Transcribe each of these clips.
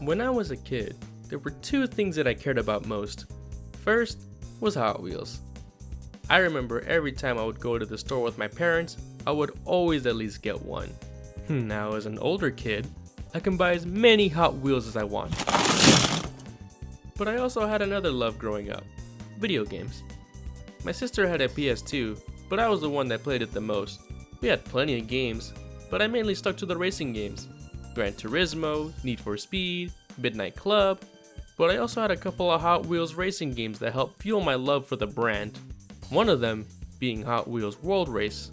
When I was a kid, there were two things that I cared about most. First was Hot Wheels. I remember every time I would go to the store with my parents, I would always at least get one. Now as an older kid, I can buy as many Hot Wheels as I want. But I also had another love growing up, video games. My sister had a PS2, but I was the one that played it the most. We had plenty of games, but I mainly stuck to the racing games. Gran Turismo, Need for Speed, Midnight Club, but I also had a couple of Hot Wheels racing games that helped fuel my love for the brand. One of them being Hot Wheels World Race.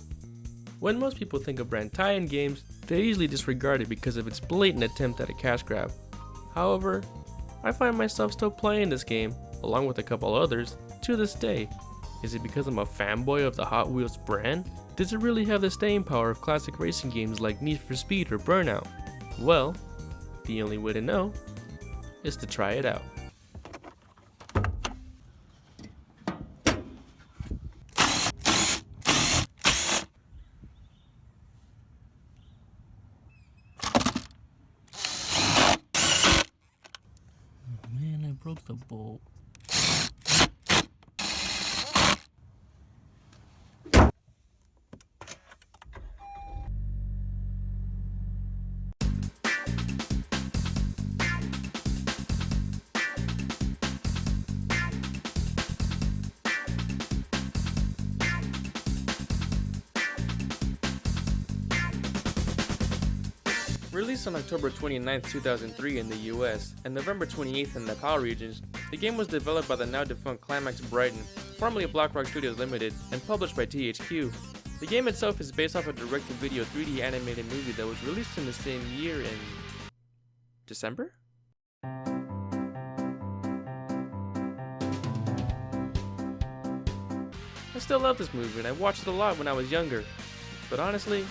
When most people think of brand tie-in games, they usually disregard it because of its blatant attempt at a cash grab. However, I find myself still playing this game, along with a couple others, to this day. Is it because I'm a fanboy of the Hot Wheels brand? Does it really have the staying power of classic racing games like Need for Speed or Burnout? Well, the only way to know is to try it out. Man, I broke the bolt. Released on October 29, 2003 in the US and November 28th in the PAL regions, the game was developed by the now defunct Climax Brighton, formerly Blackrock Studios Limited, and published by THQ. The game itself is based off a direct-to-video 3D animated movie that was released in the same year in December? I still love this movie and I watched it a lot when I was younger, but honestly,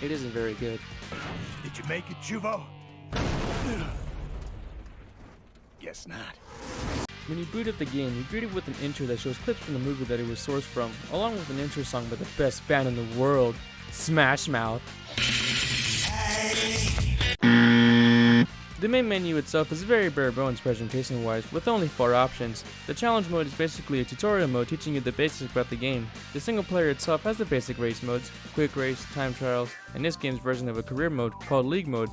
it isn't very good. Did you make it, Juvo? Guess not. When you boot up the game, you're greeted with an intro that shows clips from the movie that it was sourced from, along with an intro song by the best band in the world, Smash Mouth. The main menu itself is very bare bones presentation wise, with only 4 options. The challenge mode is basically a tutorial mode teaching you the basics about the game. The single player itself has the basic race modes, quick race, time trials, and this game's version of a career mode called League Mode.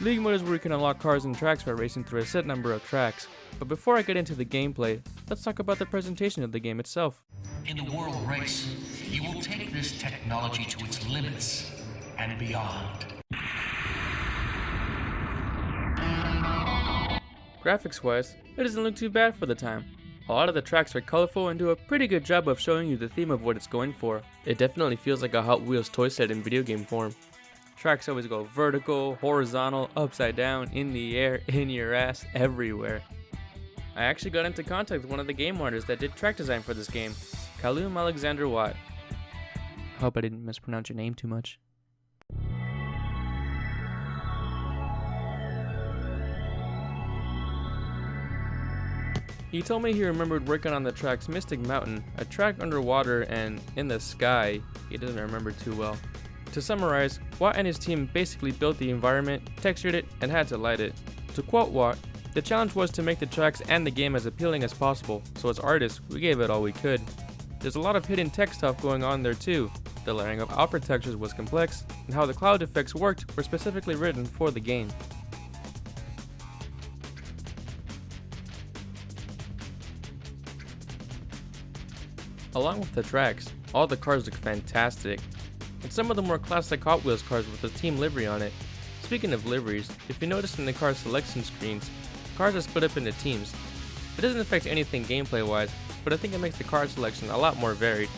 League Mode is where you can unlock cars and tracks by racing through a set number of tracks. But before I get into the gameplay, let's talk about the presentation of the game itself. In the world race, you will take this technology to its limits and beyond. Graphics-wise, it doesn't look too bad for the time. A lot of the tracks are colorful and do a pretty good job of showing you the theme of what it's going for. It definitely feels like a Hot Wheels toy set in video game form. Tracks always go vertical, horizontal, upside down, in the air, in your ass, everywhere. I actually got into contact with one of the game artists that did track design for this game, Calum Alaxander Watt. I hope I didn't mispronounce your name too much. He told me he remembered working on the tracks Mystic Mountain, a track underwater, and In the Sky. He doesn't remember too well. To summarize, Watt and his team basically built the environment, textured it, and had to light it. To quote Watt, the challenge was to make the tracks and the game as appealing as possible, so as artists, we gave it all we could. There's a lot of hidden tech stuff going on there too. The layering of alpha textures was complex, and how the cloud effects worked were specifically written for the game. Along with the tracks, all the cars look fantastic, and some of the more classic Hot Wheels cars with the team livery on it. Speaking of liveries, if you notice in the car selection screens, cars are split up into teams. It doesn't affect anything gameplay wise, but I think it makes the car selection a lot more varied.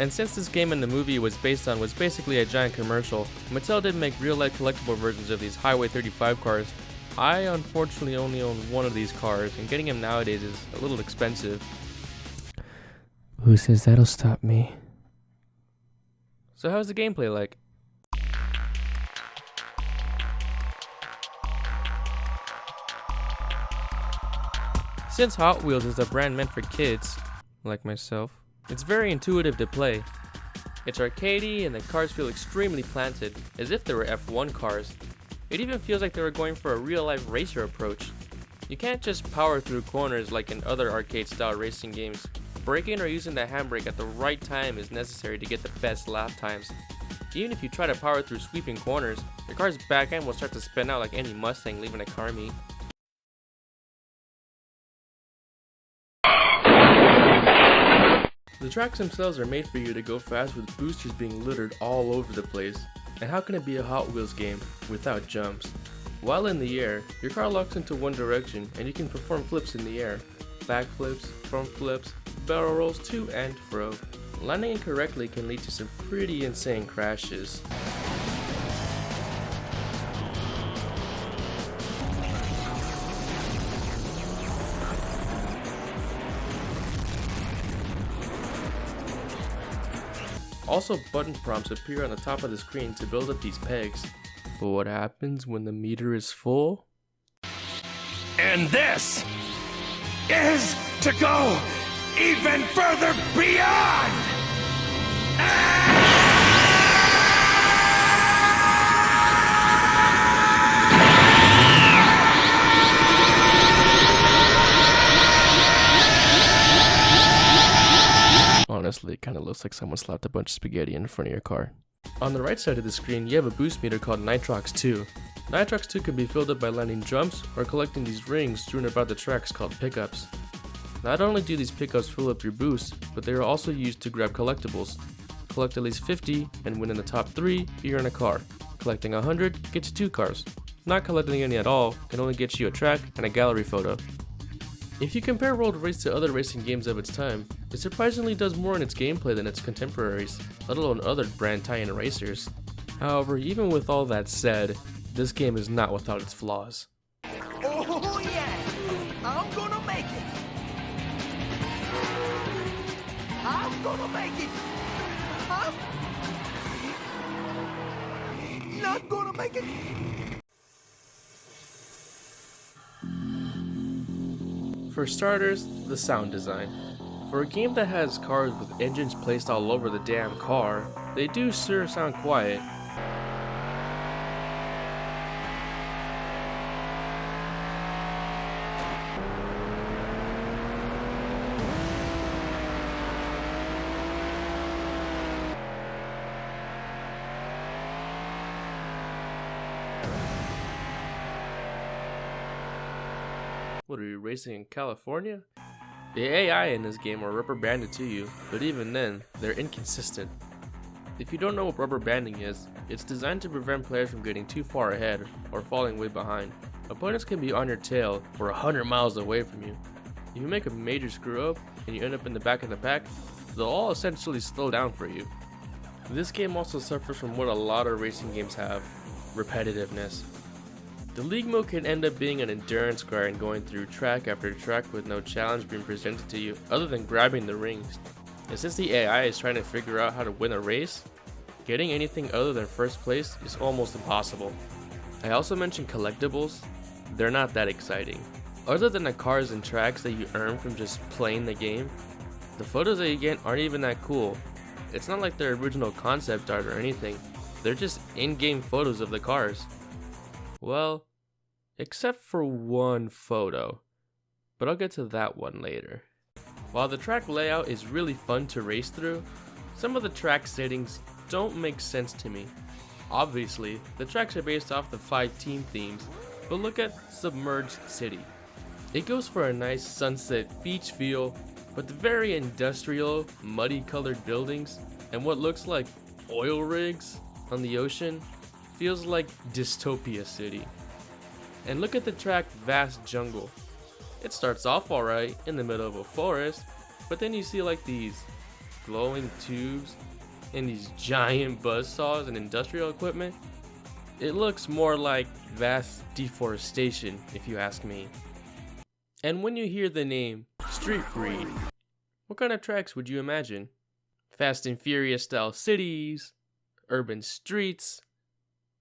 And since this game and the movie it was based on was basically a giant commercial, Mattel did make real-life collectible versions of these Highway 35 cars. I unfortunately only own one of these cars, and getting them nowadays is a little expensive. Who says that'll stop me? So how's the gameplay like? Since Hot Wheels is a brand meant for kids, like myself, it's very intuitive to play. It's arcadey and the cars feel extremely planted, as if they were F1 cars. It even feels like they were going for a real-life racer approach. You can't just power through corners like in other arcade-style racing games. Braking or using the handbrake at the right time is necessary to get the best lap times. Even if you try to power through sweeping corners, your car's back end will start to spin out like any Mustang leaving a car meet. The tracks themselves are made for you to go fast with boosters being littered all over the place. And how can it be a Hot Wheels game without jumps? While in the air, your car locks into one direction and you can perform flips in the air. Back flips, front flips, barrel rolls to and fro. Landing incorrectly can lead to some pretty insane crashes. Also, button prompts appear on the top of the screen to build up these pegs. But what happens when the meter is full? And this is to go even further beyond! Honestly, it kinda looks like someone slapped a bunch of spaghetti in front of your car. On the right side of the screen, you have a boost meter called Nitrox 2. Nitrox 2 can be filled up by landing jumps or collecting these rings strewn about the tracks called pickups. Not only do these pickups fill up your boost, but they are also used to grab collectibles. Collect at least 50, and when in the top 3, you earn a car. Collecting 100 gets you 2 cars. Not collecting any at all can only get you a track and a gallery photo. If you compare World Race to other racing games of its time, it surprisingly does more in its gameplay than its contemporaries, let alone other brand tie-in racers. However, even with all that said, this game is not without its flaws. Oh yeah! I'm gonna make it! I'm gonna make it! I'm not gonna make it! For starters, the sound design. For a game that has cars with engines placed all over the damn car, they do sure sound quiet. What are you racing in California? The AI in this game are rubber banded to you, but even then, they're inconsistent. If you don't know what rubber banding is, it's designed to prevent players from getting too far ahead or falling way behind. Opponents can be on your tail or 100 miles away from you. If you make a major screw up and you end up in the back of the pack, they'll all essentially slow down for you. This game also suffers from what a lot of racing games have: repetitiveness. The league mode can end up being an endurance grind going through track after track with no challenge being presented to you other than grabbing the rings. And since the AI is trying to figure out how to win a race, getting anything other than first place is almost impossible. I also mentioned collectibles. They're not that exciting. Other than the cars and tracks that you earn from just playing the game, the photos that you get aren't even that cool. It's not like their original concept art or anything. They're just in-game photos of the cars. Well, except for one photo, but I'll get to that one later. While the track layout is really fun to race through, some of the track settings don't make sense to me. Obviously, the tracks are based off the 5 team themes, but look at Submerged City. It goes for a nice sunset beach feel, but the very industrial, muddy colored buildings and what looks like oil rigs on the ocean feels like Dystopia City. And look at the track Vast Jungle. It starts off alright in the middle of a forest, but then you see like these glowing tubes and these giant buzzsaws and industrial equipment. It looks more like vast deforestation, if you ask me. And when you hear the name Street Breed, what kind of tracks would you imagine? Fast and Furious style cities, urban streets,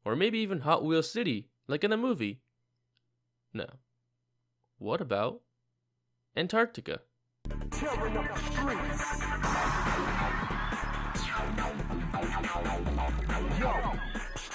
or maybe even Hot Wheels City, like in a movie? No. What about Antarctica? Tearing up the streets. Yo,